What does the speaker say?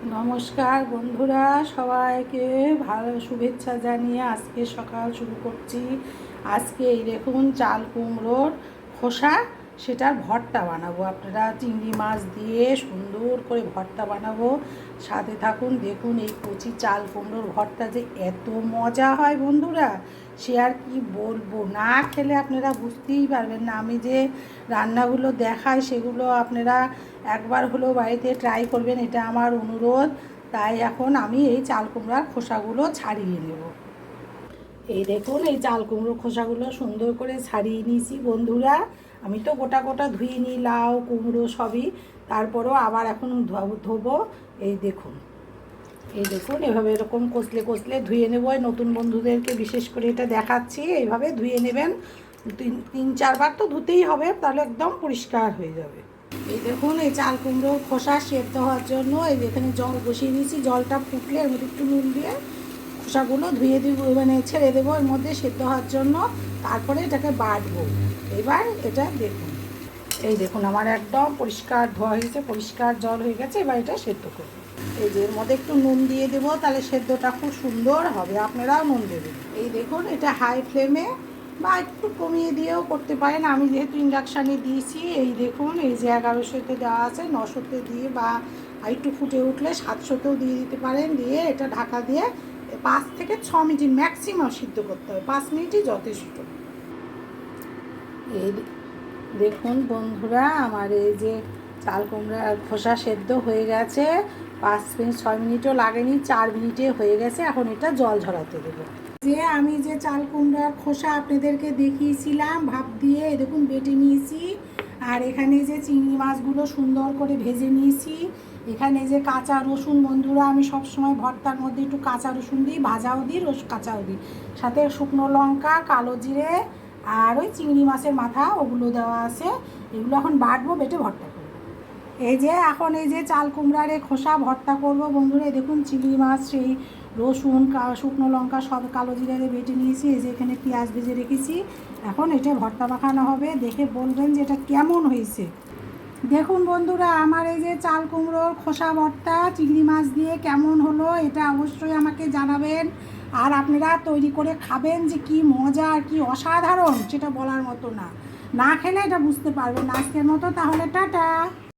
নমস্কার বন্ধুরা, সবাইকে ভালো শুভেচ্ছা জানিয়ে আজকে সকাল শুরু করছি। আজকে এই দেখুন চাল কুমড়োর খোসা, সেটার ভর্তা বানাবো। আপনারা চিংড়ি মাছ দিয়ে সুন্দর করে ভর্তা বানাবো, সাথে থাকুন। দেখুন এই কচি চাল কুমড়োর ভর্তা যে এত মজা হয় বন্ধুরা, সে আর কি বলবো। না খেলে আপনারা বুঝতেই পারবেন না। আমি যে রান্নাগুলো দেখাই সেগুলো আপনারা একবার হলেও বাড়িতে ট্রাই করবেন, এটা আমার অনুরোধ। তাই এখন আমি এই চাল কুমড়ার খোসাগুলো ছাড়িয়ে নেব। এই দেখুন এই চাল কুমড়োর খোসাগুলো সুন্দর করে ছাড়িয়ে নিয়েছি বন্ধুরা। আমি তো গোটা গোটা ধুয়ে নিই, লাউ কুমড়ো সবই, তারপরেও আবার এখন ধোবো। এই দেখুন, এই দেখুন এভাবে এরকম কষলে কষলে ধুয়ে নেব। নতুন বন্ধুদেরকে বিশেষ করে এটা দেখাচ্ছি, এইভাবে ধুয়ে নেবেন। তিন চারবার তো ধুতেই হবে, তাহলে একদম পরিষ্কার হয়ে যাবে। এই দেখুন এই চাল কুমড়োর খোসা সেদ্ধ হওয়ার জন্য এই এখানে জল বসিয়ে দিয়েছি। জলটা ফুটলে এর মধ্যে একটু নুন দিয়ে খোসাগুলো ধুয়ে দিব, মানে ছেড়ে দেবো এর মধ্যে সেদ্ধ হওয়ার জন্য। তারপরে এটাকে বাটবো। এবার এটা দেখুন, এই দেখুন আমার একদম পরিষ্কার ধোয়া হয়েছে, পরিষ্কার জল হয়ে গেছে। এবার এটা সেদ্ধ করবো। এই যে এর মধ্যে একটু নুন দিয়ে দেবো, তাহলে সেদ্ধটা খুব সুন্দর হবে। আপনারাও নুন দেবেন। এই দেখুন এটা হাই ফ্লেমে বা একটু কমিয়ে দিয়েও করতে পারেন। আমি যেহেতু ইন্ডাকশানে দিয়েছি, এই দেখুন এই যে 1100-তে দেওয়া আছে, 900-তে দিয়ে বা একটু ফুটে উঠলে 700-তেও দিয়ে দিতে পারেন। দিয়ে এটা ঢাকা দিয়ে 5 থেকে 6 মিনিট ম্যাক্সিমাম সিদ্ধ করতে হবে। 5 মিনিটই যথেষ্ট। এই দেখুন বন্ধুরা আমার এই যে চাল কুমড়ার খোসা সেদ্ধ হয়ে গেছে। 5-6 মিনিটও লাগেনি, 4 মিনিটে হয়ে গেছে। এখন এটা জল ঝরাতে দেবো। যে আমি যে চাল কুমড়ার খোসা আপনাদেরকে দেখিয়েছিলাম ভাপ দিয়ে, দেখুন বেটে নিয়েছি। আর এখানে যে চিংড়ি মাছগুলো সুন্দর করে ভেজে নিয়েছি। এখানে যে কাঁচা রসুন বন্ধুরা, আমি সবসময় ভর্তার মধ্যে একটু কাঁচা রসুন দিই, ভাজাও দিই, কাঁচাও দিই। সাথে শুকনো লঙ্কা, কালো জিরে আর ওই চিংড়ি মাছের মাথা, ওগুলো দেওয়া আছে। এগুলো এখন বাটবো, বেটে ভর্তা করবো। এই যে এখন এই যে চাল কুমড়ার এই খোসা ভর্তা করবো বন্ধুরা। দেখুন চিংড়ি মাছ, সেই রসুন, শুকনো লঙ্কা সব কালো জিরে বেটে নিয়েছি। এই যে এখানে পেঁয়াজ ভেজে রেখেছি। এখন এটা ভর্তা মাখানো হবে। দেখে বলবেন যে এটা কেমন হয়েছে। দেখুন বন্ধুরা আমার এই যে চাল কুমড়োর খোসা ভর্তা চিংড়ি মাছ দিয়ে কেমন হলো, এটা অবশ্যই আমাকে জানাবেন। আর আপনারা তৈরি করে খাবেন, যে কি মজা আর কি অসাধারণ, সেটা বলার মতো না। না খেলে এটা বুঝতে পারবেন না। আজকের মতো তাহলে টাটা।